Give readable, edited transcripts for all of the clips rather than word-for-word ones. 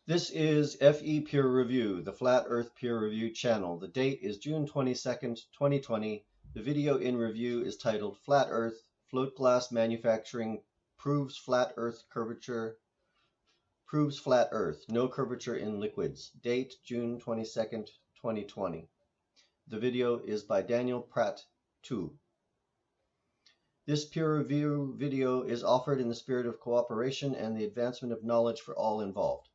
This is FE Peer Review, the Flat Earth Peer Review channel. The date is June 22nd, 2020. The video in review is titled Flat Earth, Float Glass Manufacturing Proves Flat Earth Curvature, Proves Flat Earth, No Curvature in Liquids. Date June 22nd, 2020. The video is by Daniel Pratt 2. This peer review video is offered in the spirit of cooperation and the advancement of knowledge for all involved.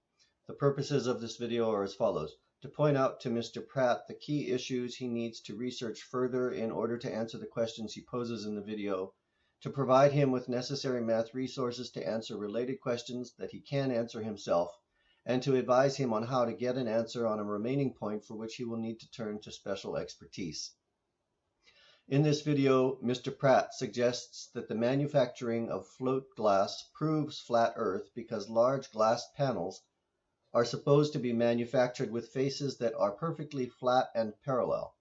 The purposes of this video are as follows: to point out to Mr. Pratt the key issues he needs to research further in order to answer the questions he poses in the video, to provide him with necessary math resources to answer related questions that he can answer himself, and to advise him on how to get an answer on a remaining point for which he will need to turn to special expertise. In this video, Mr. Pratt suggests that the manufacturing of float glass proves flat Earth because large glass panels are supposed to be manufactured with faces that are perfectly flat and parallel.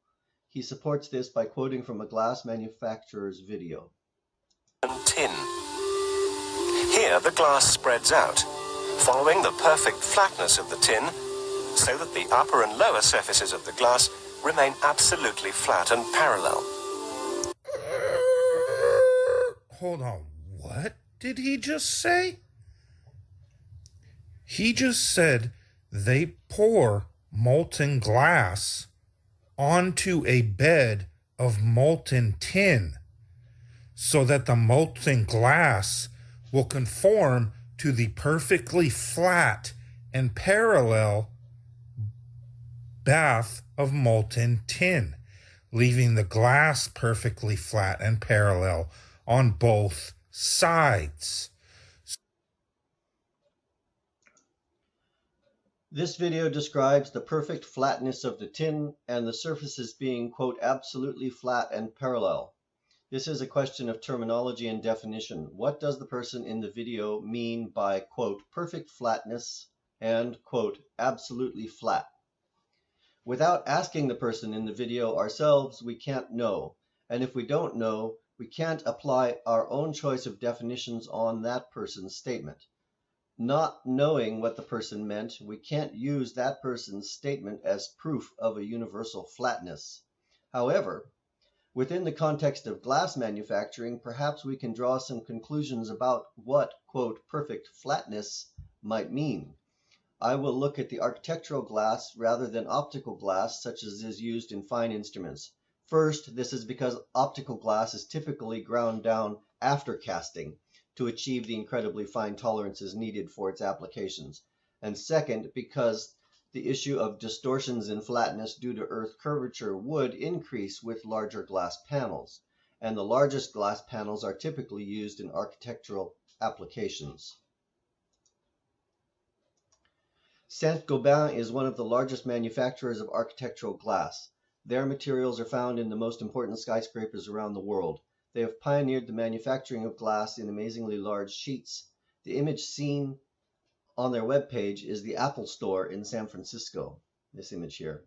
He supports this by quoting from a glass manufacturer's video. Tin. Here the glass spreads out, following the perfect flatness of the tin, so that the upper and lower surfaces of the glass remain absolutely flat and parallel. Hold on, what did he just say? He just said they pour molten glass onto a bed of molten tin so that the molten glass will conform to the perfectly flat and parallel bath of molten tin, leaving the glass perfectly flat and parallel on both sides. This video describes the perfect flatness of the tin and the surfaces being, quote, absolutely flat and parallel. This is a question of terminology and definition. What does the person in the video mean by, quote, perfect flatness and, quote, absolutely flat? Without asking the person in the video ourselves, we can't know. And if we don't know, we can't apply our own choice of definitions on that person's statement. Not knowing what the person meant, we can't use that person's statement as proof of a universal flatness. However, within the context of glass manufacturing, perhaps we can draw some conclusions about what, quote, perfect flatness might mean. I will look at the architectural glass rather than optical glass, such as is used in fine instruments. First, this is because optical glass is typically ground down after casting to achieve the incredibly fine tolerances needed for its applications. And second, because the issue of distortions in flatness due to Earth curvature would increase with larger glass panels, and the largest glass panels are typically used in architectural applications. Saint-Gobain is one of the largest manufacturers of architectural glass. Their materials are found in the most important skyscrapers around the world. They have pioneered the manufacturing of glass in amazingly large sheets. The image seen on their webpage is the Apple Store in San Francisco, this image here.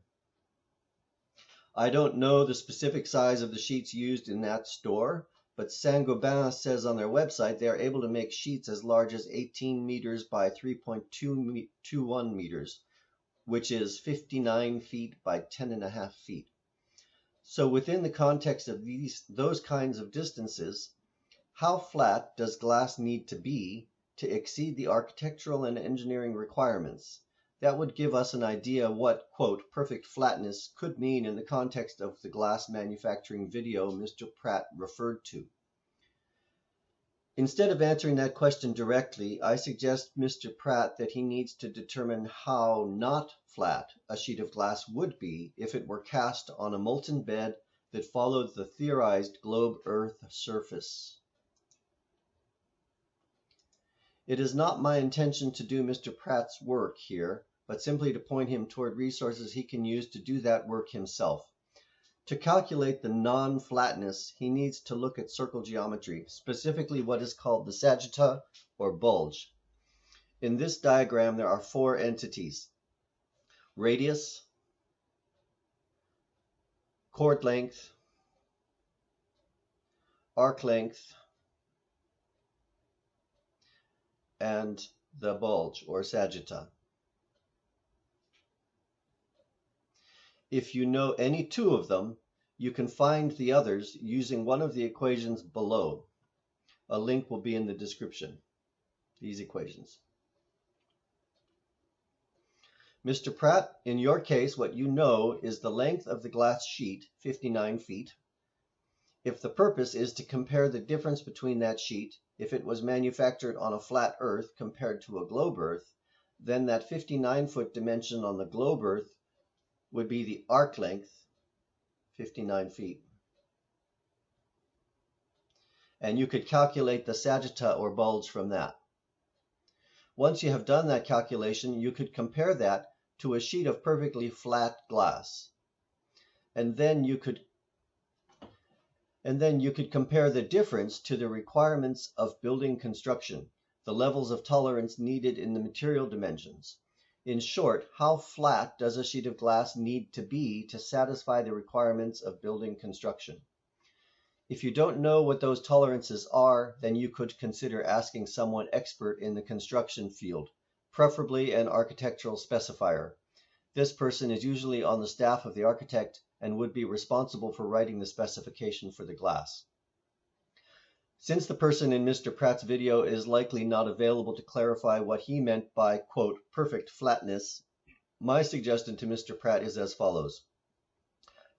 I don't know the specific size of the sheets used in that store, but Saint-Gobain says on their website they are able to make sheets as large as 18 meters by 3.21 meters, which is 59 feet by 10.5 feet. So within the context of those kinds of distances, how flat does glass need to be to exceed the architectural and engineering requirements? That would give us an idea what, quote, perfect flatness could mean in the context of the glass manufacturing video Mr. Pratt referred to. Instead of answering that question directly, I suggest Mr. Pratt that he needs to determine how not flat a sheet of glass would be if it were cast on a molten bed that followed the theorized globe Earth surface. It is not my intention to do Mr. Pratt's work here, but simply to point him toward resources he can use to do that work himself. To calculate the non-flatness, he needs to look at circle geometry, specifically what is called the sagitta or bulge. In this diagram, there are four entities: radius, chord length, arc length, and the bulge or sagitta. If you know any two of them, you can find the others using one of the equations below. A link will be in the description. These equations. Mr. Pratt, in your case, what you know is the length of the glass sheet, 59 feet. If the purpose is to compare the difference between that sheet, if it was manufactured on a flat earth compared to a globe earth, then that 59-foot dimension on the globe earth would be the arc length, 59 feet. And you could calculate the sagitta or bulge from that. Once you have done that calculation, you could compare that to a sheet of perfectly flat glass. And then you could compare the difference to the requirements of building construction, the levels of tolerance needed in the material dimensions. In short, how flat does a sheet of glass need to be to satisfy the requirements of building construction? If you don't know what those tolerances are, then you could consider asking someone expert in the construction field, preferably an architectural specifier. This person is usually on the staff of the architect and would be responsible for writing the specification for the glass. Since the person in Mr. Pratt's video is likely not available to clarify what he meant by, quote, perfect flatness, my suggestion to Mr. Pratt is as follows.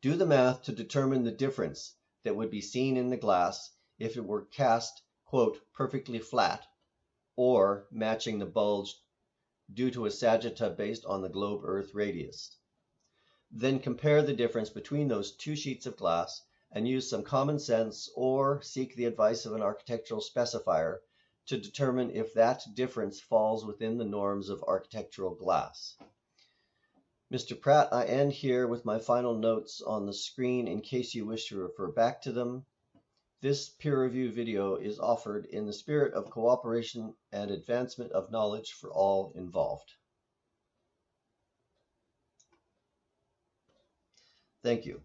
Do the math to determine the difference that would be seen in the glass if it were cast, quote, perfectly flat, or matching the bulge due to a sagitta based on the globe earth radius. Then compare the difference between those two sheets of glass and use some common sense or seek the advice of an architectural specifier to determine if that difference falls within the norms of architectural glass. Mr. Pratt, I end here with my final notes on the screen in case you wish to refer back to them. This peer review video is offered in the spirit of cooperation and advancement of knowledge for all involved. Thank you.